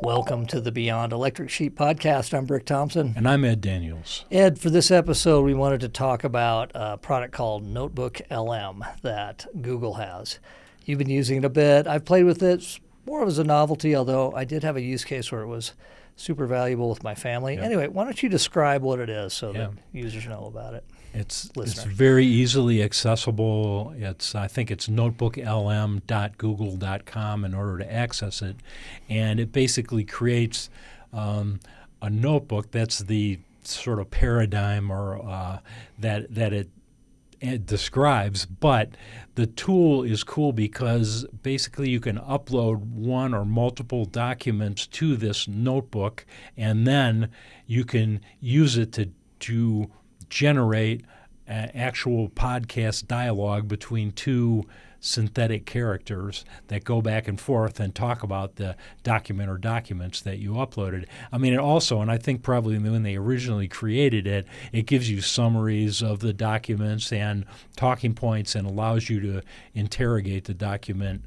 Welcome to the Beyond Electric Sheet podcast. I'm Rick Thompson. And I'm Ed Daniels. Ed, for this episode, we wanted to talk about a product called NotebookLM that Google has. You've been using it a bit. I've played with it it's more as a novelty, although I did have a use case where it was super valuable with my family. Yep. Anyway, why don't you describe what it is so that users know about it? It's very easily accessible. I think it's notebooklm.google.com in order to access it. And it basically creates a notebook that's the sort of paradigm or that it describes. But the tool is cool because basically you can upload one or multiple documents to this notebook, and then you can use it to generate actual podcast dialogue between two synthetic characters that go back and forth and talk about the document or documents that you uploaded. I mean, it also, and I think probably when they originally created it, it gives you summaries of the documents and talking points and allows you to interrogate the document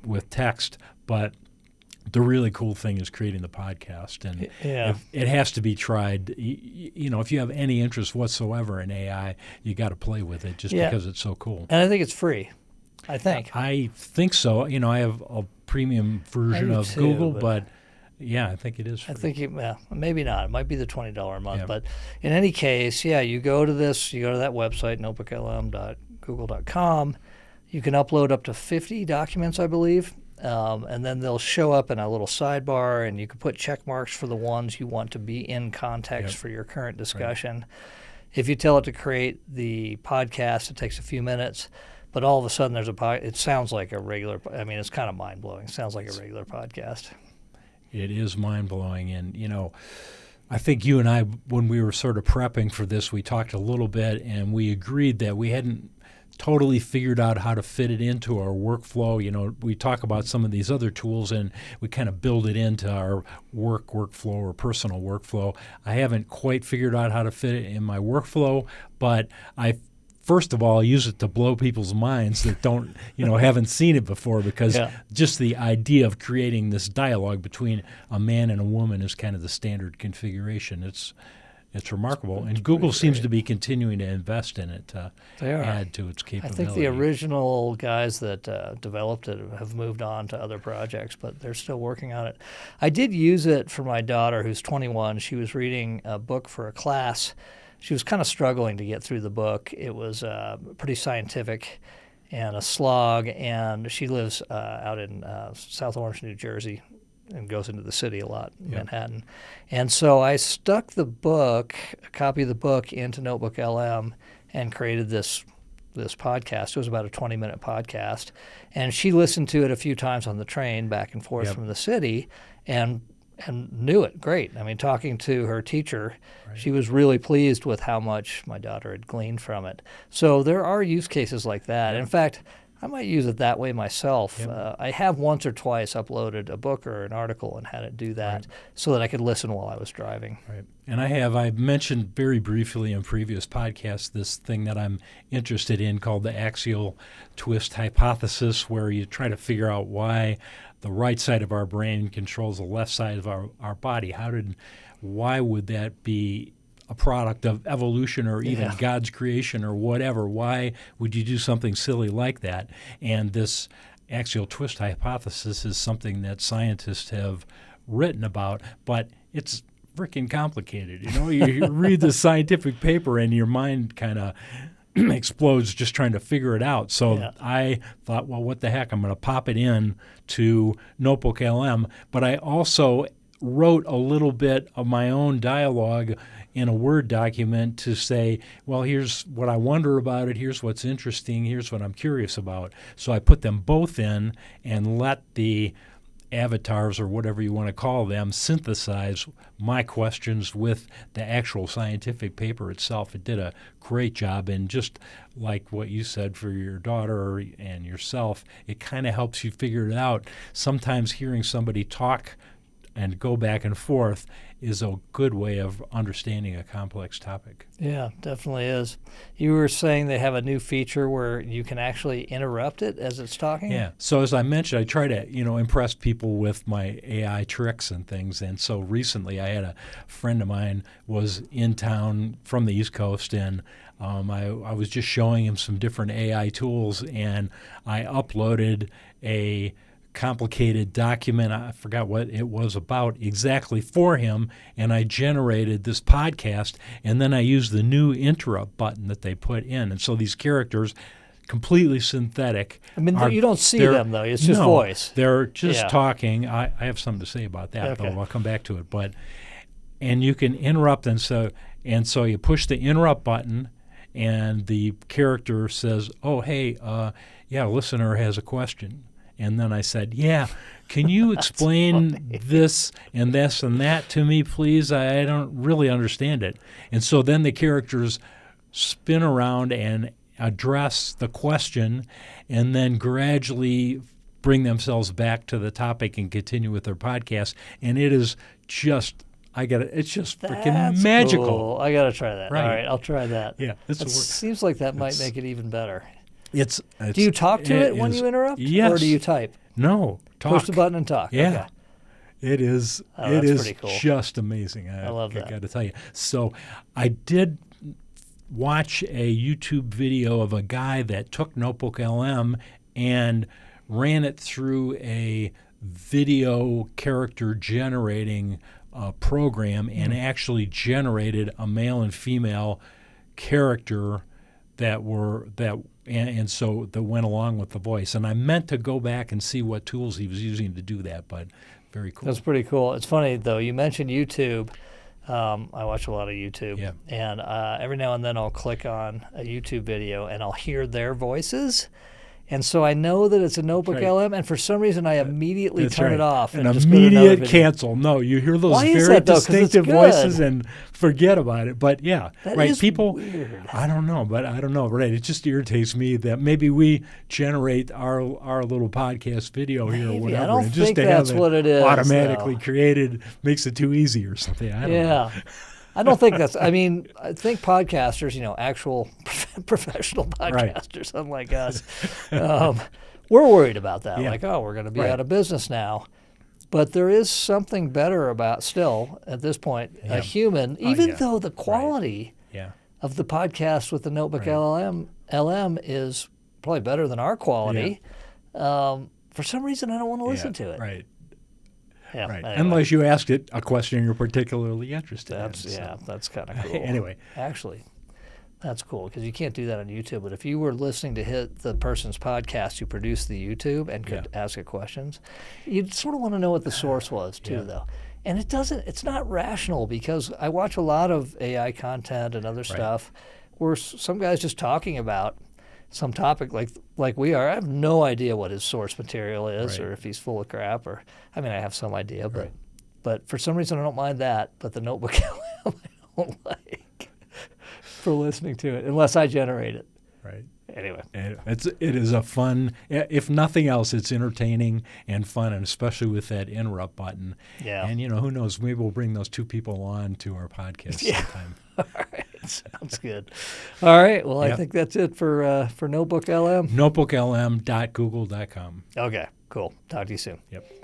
with text. But the really cool thing is creating the podcast, and it has to be tried. If you have any interest whatsoever in AI, you got to play with it just because it's so cool. And I think it's free. I think so. I have a premium version of Google, but I think it is free. I think maybe not. It might be the $20 a month, but in any case, you go to that website, notebooklm.google.com. You can upload up to 50 documents, I believe. And then they'll show up in a little sidebar, and you can put check marks for the ones you want to be in context for your current discussion. Right. If you tell it to create the podcast, it takes a few minutes, but all of a sudden it sounds like a regular. I mean, it's kind of mind-blowing. It sounds like a regular podcast. It is mind-blowing, and I think you and I, when we were sort of prepping for this, we talked a little bit, and we agreed that we hadn't totally figured out how to fit it into our workflow. We talk about some of these other tools and we kind of build it into our workflow or personal workflow. I haven't quite figured out how to fit it in my workflow, but I first of all use it to blow people's minds that don't, haven't seen it before, because just the idea of creating this dialogue between a man and a woman is kind of the standard configuration. It's remarkable, and Google seems to be continuing to invest in it to add to its capability. I think the original guys that developed it have moved on to other projects, but they're still working on it. I did use it for my daughter, who's 21. She was reading a book for a class. She was kind of struggling to get through the book. It was pretty scientific and a slog, and she lives out in South Orange, New Jersey, and goes into the city a lot, Manhattan. And so I stuck a copy of the book into NotebookLM and created this podcast. It was about a 20-minute podcast. And she listened to it a few times on the train back and forth from the city and knew it great. I mean, talking to her teacher, she was really pleased with how much my daughter had gleaned from it. So there are use cases like that. In fact, I might use it that way myself. I have once or twice uploaded a book or an article and had it do that so that I could listen while I was driving. Right. And I've mentioned very briefly in previous podcasts this thing that I'm interested in called the axial twist hypothesis, where you try to figure out why the right side of our brain controls the left side of our body. Why would that be a product of evolution or even God's creation or whatever? Why would you do something silly like that? And this axial twist hypothesis is something that scientists have written about, but it's freaking complicated. You read the scientific paper and your mind kind of explodes just trying to figure it out. So I thought, well, what the heck? I'm going to pop it in to NotebookLM, but I also wrote a little bit of my own dialogue in a Word document to say, well, here's what I wonder about it, here's what's interesting, here's what I'm curious about. So I put them both in and let the avatars, or whatever you want to call them, synthesize my questions with the actual scientific paper itself. It did a great job, and just like what you said for your daughter and yourself, it kind of helps you figure it out. Sometimes hearing somebody talk and go back and forth is a good way of understanding a complex topic. Yeah, definitely is. You were saying they have a new feature where you can actually interrupt it as it's talking? Yeah. So as I mentioned, I try to, impress people with my AI tricks and things. And so recently I had a friend of mine was in town from the East Coast, and I was just showing him some different AI tools, and I uploaded a complicated document. I forgot what it was about exactly for him, and I generated this podcast, and then I used the new interrupt button that they put in. And so these characters, completely synthetic. I mean, you don't see them, though. It's just voice. They're just talking. I have something to say about that, though. I'll come back to it. And you can interrupt, and so you push the interrupt button, and the character says, "Oh, hey, listener has a question." And then I said, can you explain this and that to me, please? I don't really understand it. And so then the characters spin around and address the question and then gradually bring themselves back to the topic and continue with their podcast. And it is just, it's just freaking magical. Cool. I got to try that. Right. All right, I'll try that. Yeah. It seems like that might make it even better. Do you talk to it when you interrupt? Yes. Or do you type? No, talk. Push the button and talk. Yeah. Okay. It is. It is just amazing. I love that. I got to tell you. So I did watch a YouTube video of a guy that took NotebookLM and ran it through a video character generating program and actually generated a male and female character that went along with the voice. And I meant to go back and see what tools he was using to do that, but very cool. That's pretty cool. It's funny, though. You mentioned YouTube. I watch a lot of YouTube. And every now and then I'll click on a YouTube video and I'll hear their voices. And so I know that it's a NotebookLM, and for some reason I immediately turn it off. An immediate cancel. No, you hear those very distinctive voices and forget about it. But people, weird. I don't know, right? It just irritates me that maybe we generate our little podcast video here or whatever. I don't and just think to that's have it what it is. Automatically created makes it too ezy or something. I don't know. I don't think that's. I mean, I think podcasters, actual professional podcasters, unlike us, we're worried about that. Like, we're going to be out of business now. But there is something better about still at this point a human, even though the quality of the podcast with the NotebookLM is probably better than our quality. For some reason, I don't want to listen to it. Right. Yeah, right. Anyway. Unless you ask it a question you're particularly interested in. That's kind of cool. Anyway. Actually, that's cool because you can't do that on YouTube. But if you were listening to hit the person's podcast who produced the YouTube and could ask it questions, you'd sort of want to know what the source was too, though. And it's not rational because I watch a lot of AI content and other stuff where some guy's just talking about some topic like we are. I have no idea what his source material is or if he's full of crap I have some idea, but for some reason I don't mind that, but the NotebookLM I don't like for listening to it unless I generate it. Right. Anyway. It is a fun, if nothing else, it's entertaining and fun, and especially with that interrupt button. Yeah. And, who knows, maybe we'll bring those two people on to our podcast sometime. All right. Sounds good. All right. Well, I think that's it for NotebookLM. NotebookLM.google.com. Okay. Cool. Talk to you soon. Yep.